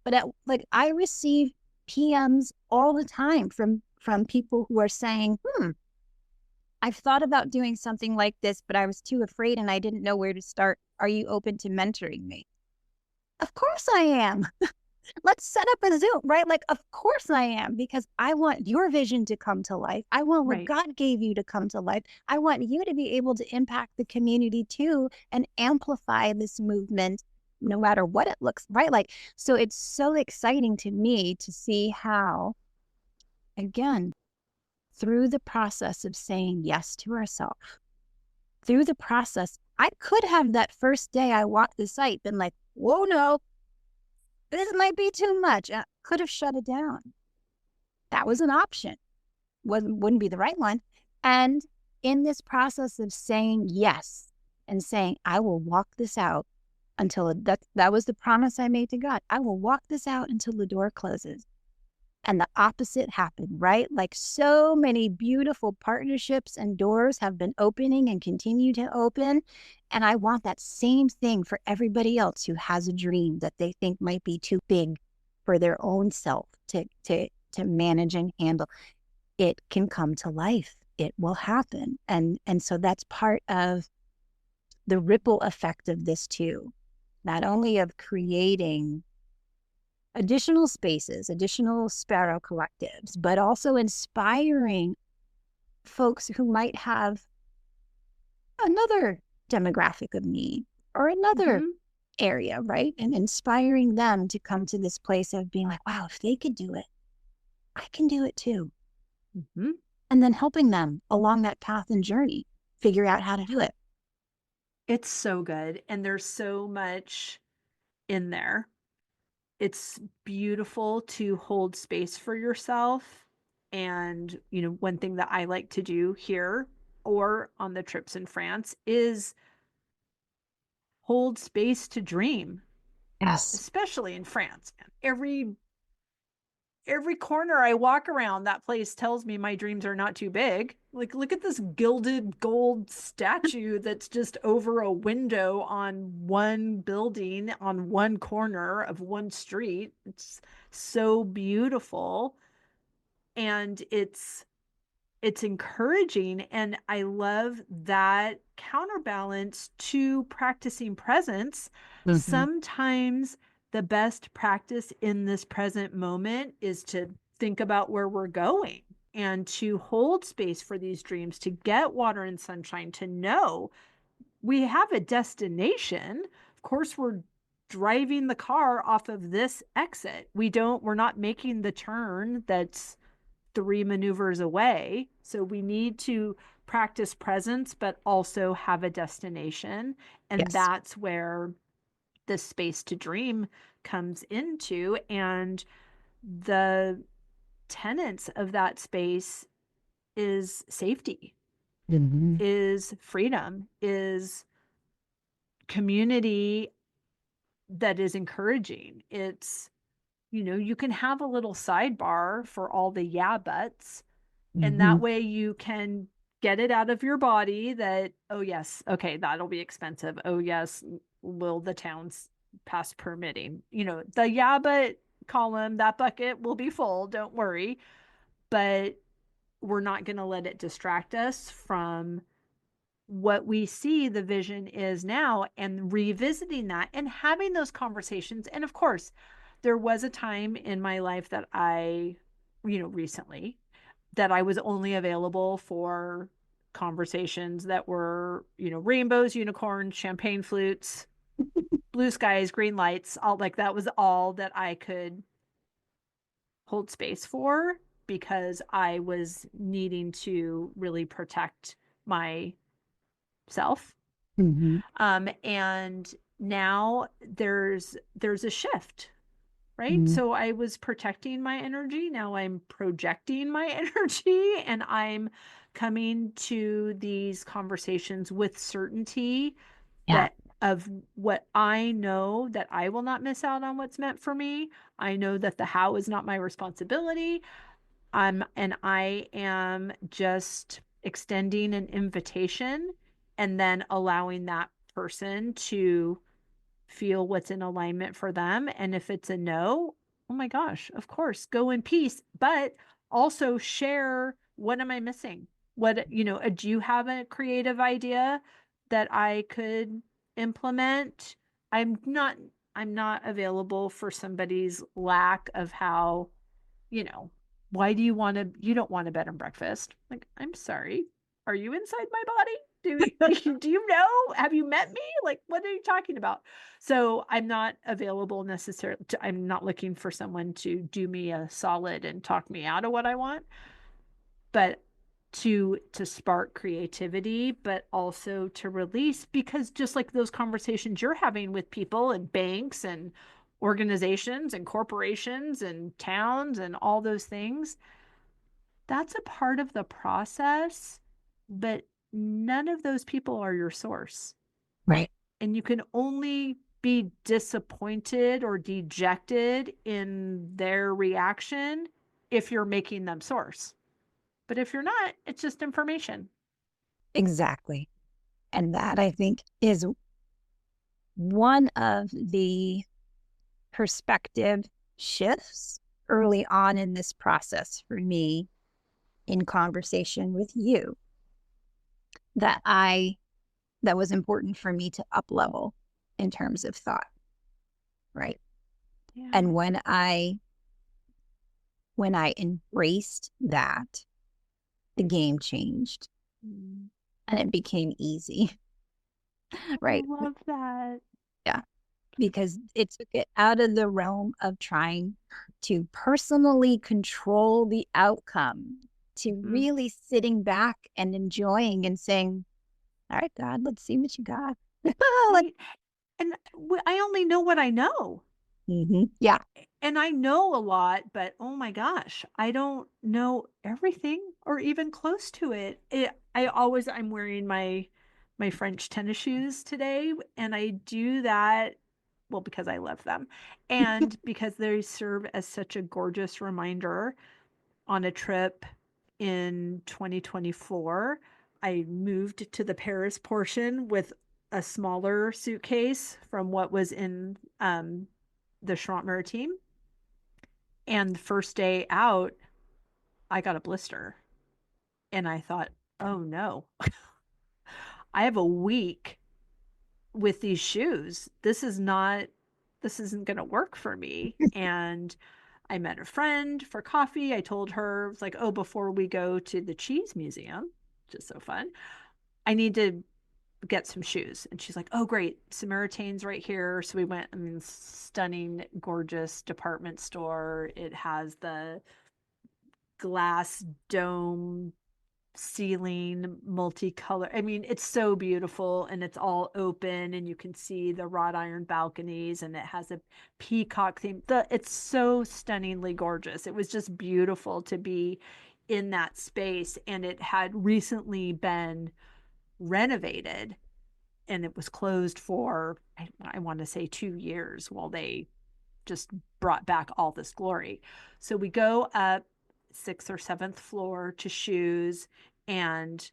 But like I receive PMs all the time from people who are saying, I've thought about doing something like this, but I was too afraid and I didn't know where to start. Are you open to mentoring me? Of course I am. Let's set up a Zoom, right? Like, of course I am, because I want your vision to come to life. I want what Right. God gave you to come to life. I want you to be able to impact the community too and amplify this movement no matter what it looks, right? Like, so it's so exciting to me to see how, again, through the process of saying yes to ourselves, through the process, I could have that first day I walked the site been like, whoa, no, this might be too much. I could have shut it down. That was an option. Wouldn't be the right one. And in this process of saying yes and saying, I will walk this out until that was the promise I made to God. I will walk this out until the door closes. And the opposite happened, right? Like so many beautiful partnerships and doors have been opening and continue to open. And I want that same thing for everybody else who has a dream that they think might be too big for their own self to manage and handle. It can come to life. It will happen. And so that's part of the ripple effect of this too, not only of creating additional spaces, additional Sparrow collectives, but also inspiring folks who might have another demographic of need or another Mhm. area, right? And inspiring them to come to this place of being like, wow, if they could do it, I can do it too. Mhm. And then helping them along that path and journey figure out how to do it. It's so good, and there's so much in there. It's beautiful to hold space for yourself, and, one thing that I like to do here or on the trips in France is hold space to dream, Yes. especially in France, man. Every corner I walk around, that place tells me my dreams are not too big. Like, look at this gilded gold statue that's just over a window on one building on one corner of one street. It's so beautiful. And it's encouraging, and I love that counterbalance to practicing presence. Mm-hmm. Sometimes the best practice in this present moment is to think about where we're going and to hold space for these dreams, to get water and sunshine, to know we have a destination. Of course, we're driving the car off of this exit. We're not making the turn that's three maneuvers away. So we need to practice presence, but also have a destination. And Yes. that's where the space to dream comes into. And the tenets of that space is safety, Mm-hmm. is freedom, is community that is encouraging. It's, you can have a little sidebar for all the yeah buts, and Mm-hmm. that way you can get it out of your body that, oh yes, okay, that'll be expensive. Oh yes, will the towns pass permitting? The yeah but column, that bucket will be full, don't worry. But we're not going to let it distract us from what we see the vision is now, and revisiting that and having those conversations. And of course, there was a time in my life that recently, that I was only available for conversations that were, rainbows, unicorns, champagne flutes, blue skies, green lights, all, like, that was all that I could hold space for, because I was needing to really protect myself. Mm-hmm. And now there's a shift, right? So I was protecting my energy. Now I'm projecting my energy, and I'm coming to these conversations with certainty Yeah. that of what I know, that I will not miss out on what's meant for me. I know that the how is not my responsibility. And I am just extending an invitation, and then allowing that person to feel what's in alignment for them. And if it's a no, oh my gosh, of course, go in peace, but also share, what am I missing? What, do you have a creative idea that I could implement? I'm not I'm not available for somebody's lack of how, you know, why you don't want a bed and breakfast? Like, I'm sorry. Are you inside my body? Do you know? Have you met me? Like, what are you talking about? So I'm not available necessarily I'm not looking for someone to do me a solid and talk me out of what I want, but to spark creativity, but also to release, because just like those conversations you're having with people and banks and organizations and corporations and towns and all those things, that's a part of the process, but none of those people are your source. Right. And you can only be disappointed or dejected in their reaction if you're making them source. But if you're not, it's just information. Exactly. And that, I think, is one of the perspective shifts early on in this process for me, in conversation with you, that was important for me to up level in terms of thought. Right. Yeah. And when I embraced that, the game changed and it became easy. Right. I love that. Yeah. Because it took it out of the realm of trying to personally control the outcome, to really sitting back and enjoying and saying, all right, God, let's see what you got. Right. And I only know what I know. Yeah. And I know a lot, but oh my gosh, I don't know everything or even close to it. I'm wearing my French tennis shoes today, and I do that, well, because I love them, and because they serve as such a gorgeous reminder. On a trip in 2024, I moved to the Paris portion with a smaller suitcase from what was in the Charente Maritime. And the first day out, I got a blister. And I thought, oh no, I have a week with these shoes. This isn't going to work for me. And I met a friend for coffee. I told her, it's like, oh, before we go to the cheese museum, which is so fun, I need to get some shoes. And she's like, oh, great. Samaritane's right here. So we went, I mean, stunning, gorgeous department store. It has the glass dome ceiling, multicolor. I mean, it's so beautiful, and it's all open, and you can see the wrought iron balconies, and it has a peacock theme. It's so stunningly gorgeous. It was just beautiful to be in that space, and it had recently been renovated, and it was closed for, I want to say, 2 years while they just brought back all this glory. So we go up sixth or seventh floor to shoes, and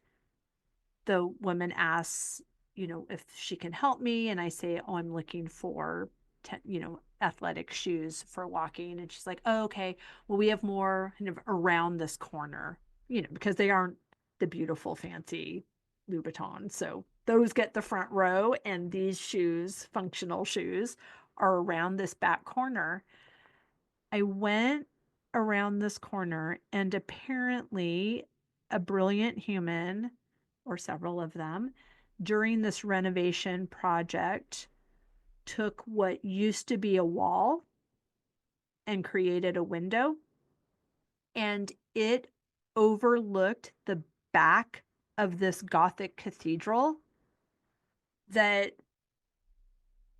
the woman asks, if she can help me. And I say, oh, I'm looking for, athletic shoes for walking. And she's like, oh, okay, well, we have more kind of around this corner, because they aren't the beautiful, fancy Louboutin. So those get the front row, and these shoes, functional shoes, are around this back corner. I went around this corner, and apparently a brilliant human, or several of them, during this renovation project, took what used to be a wall and created a window, and it overlooked the back of this Gothic cathedral that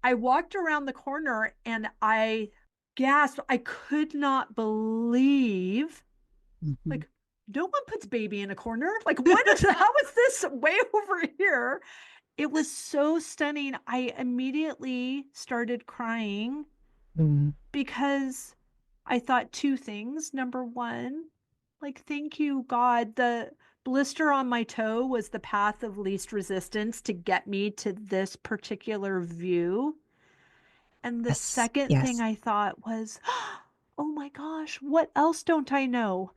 I walked around the corner, and I gasped. I could not believe, Mhm. like, no one puts baby in a corner. Like, what is, how is this way over here? It was so stunning. I immediately started crying Mm. because I thought two things. Number one, like, thank you, God. The blister on my toe was the path of least resistance to get me to this particular view. And the Yes, second thing yes, I thought was, oh my gosh, what else don't I know?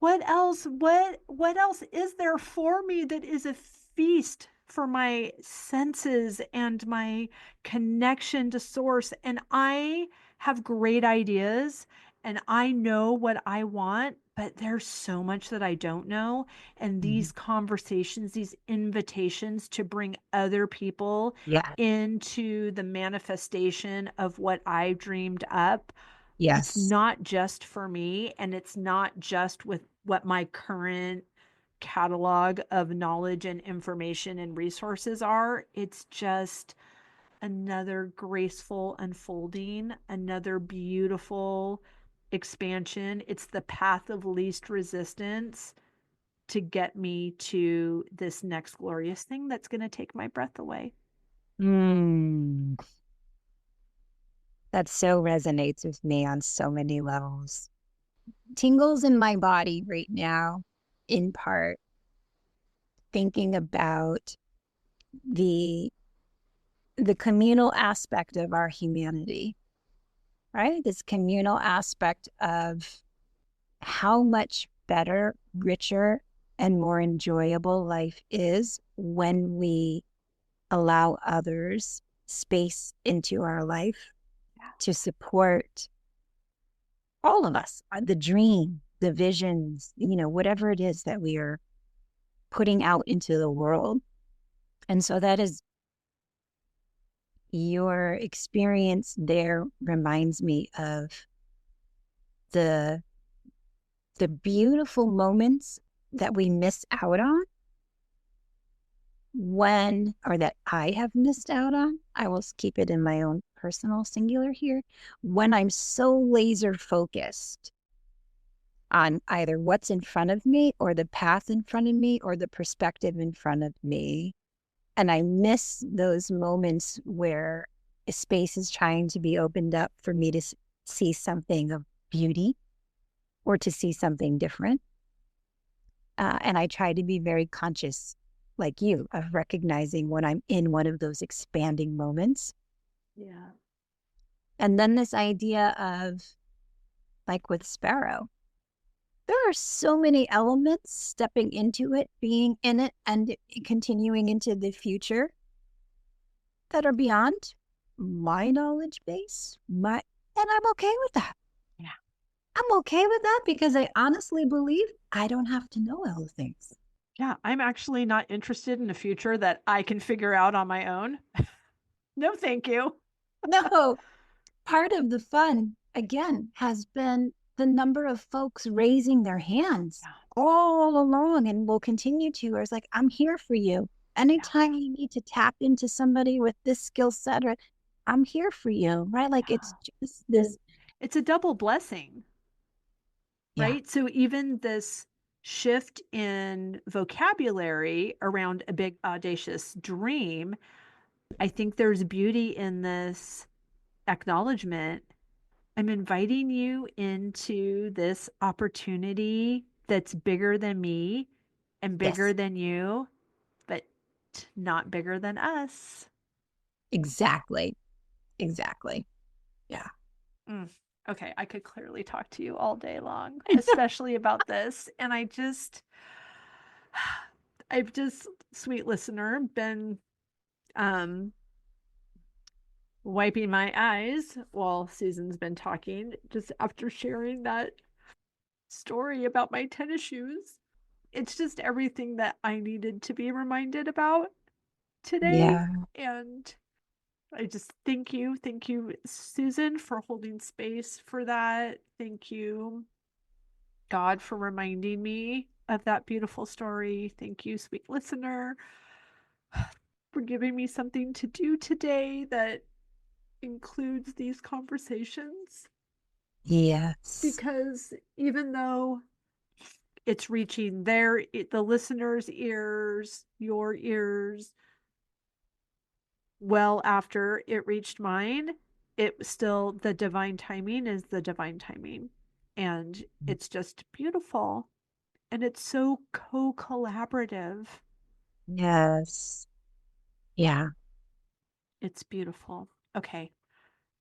What else? What else is there for me that is a feast for my senses and my connection to source? And I have great ideas, and I know what I want, but there's so much that I don't know. And mhm, these conversations, these invitations to bring other people yeah, into the manifestation of what I dreamed up, it's yes, not just for me, and it's not just with what my current catalog of knowledge and information and resources are. It's just another graceful unfolding, another beautiful expansion. It's the path of least resistance to get me to this next glorious thing that's going to take my breath away. mm, that so resonates with me on so many levels. Tingles in my body right now, in part thinking about the the communal aspect of our humanity, right? This communal aspect of how much better, richer, and more enjoyable life is when we allow others space into our life to support all of us, the dream, the visions, whatever it is that we are putting out into the world. And so that is your experience there reminds me of the the beautiful moments that we miss out on when, or that I have missed out on. I will keep it in my own personal singular here. When I'm so laser focused on either what's in front of me or the path in front of me or the perspective in front of me. And I miss those moments where a space is trying to be opened up for me to see something of beauty or to see something different. And I try to be very conscious, like you, of recognizing when I'm in one of those expanding moments. Yeah. And then this idea of, like with Sparrow, there are so many elements stepping into it, being in it, and continuing into the future that are beyond my knowledge base. And I'm okay with that. Yeah. I'm okay with that because I honestly believe I don't have to know all the things. Yeah, I'm actually not interested in a future that I can figure out on my own. No, thank you. No, part of the fun, again, has been the number of folks raising their hands. all along and will continue to. I was like, I'm here for you. Anytime you need to tap into somebody with this skill set, or I'm here for you, right? Like it's just this. It's a double blessing, Yeah. right? So even this shift in vocabulary around a big audacious dream, I think there's beauty in this acknowledgement. I'm inviting you into this opportunity that's bigger than me and bigger Yes, than you, but not bigger than us. exactly. Exactly. Yeah. Mm. Okay, I could clearly talk to you all day long, especially about this. And I've just, sweet listener, been um wiping my eyes while Susan's been talking, just after sharing that story about my tennis shoes. It's just everything that I needed to be reminded about today. Yeah. And I just thank you, Susan, for holding space for that. Thank you, God, for reminding me of that beautiful story. Thank you, sweet listener, for giving me something to do today that includes these conversations. Yes. Because even though it's reaching the listener's ears, your ears, well after it reached mine, it was still, the divine timing is the divine timing. And it's just beautiful. And it's so co-collaborative. Yes. Yeah. It's beautiful. Okay.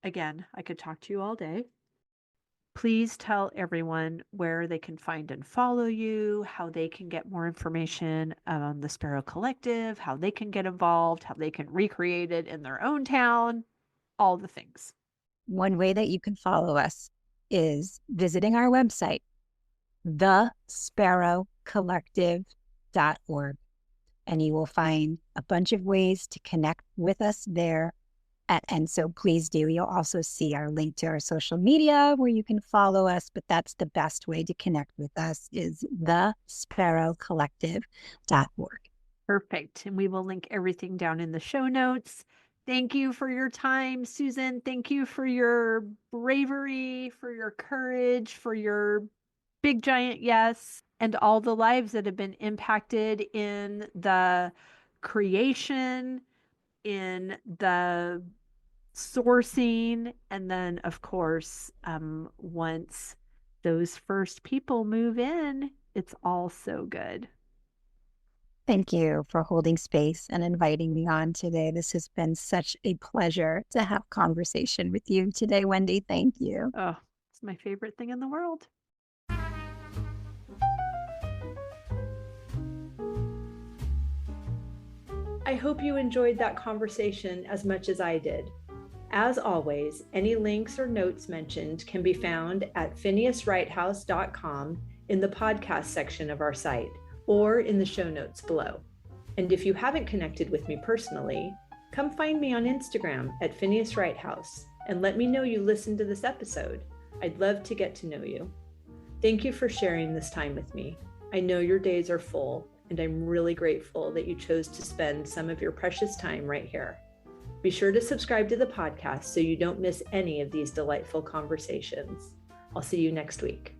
Again, I could talk to you all day. Please tell everyone where they can find and follow you, how they can get more information on the Sparrow Collective, how they can get involved, how they can recreate it in their own town, all the things. One way that you can follow us is visiting our website, thesparrowcollective.org. And you will find a bunch of ways to connect with us there. And so please do. You'll also see our link to our social media where you can follow us, but that's the best way to connect with us is thesparrowcollective.org. Perfect. And we will link everything down in the show notes. Thank you for your time, Susan. Thank you for your bravery, for your courage, for your big giant yes, and all the lives that have been impacted in the creation, in the sourcing, and then, of course, once those first people move in, it's all so good. Thank you for holding space and inviting me on today. This has been such a pleasure to have conversation with you today, Wendy. Thank you. Oh, it's my favorite thing in the world. I hope you enjoyed that conversation as much as I did. As always, any links or notes mentioned can be found at phineaswrighthouse.com in the podcast section of our site or in the show notes below. And if you haven't connected with me personally, come find me on Instagram at Phineas Wrighthouse and let me know you listened to this episode. I'd love to get to know you. Thank you for sharing this time with me. I know your days are full, and I'm really grateful that you chose to spend some of your precious time right here. Be sure to subscribe to the podcast so you don't miss any of these delightful conversations. I'll see you next week.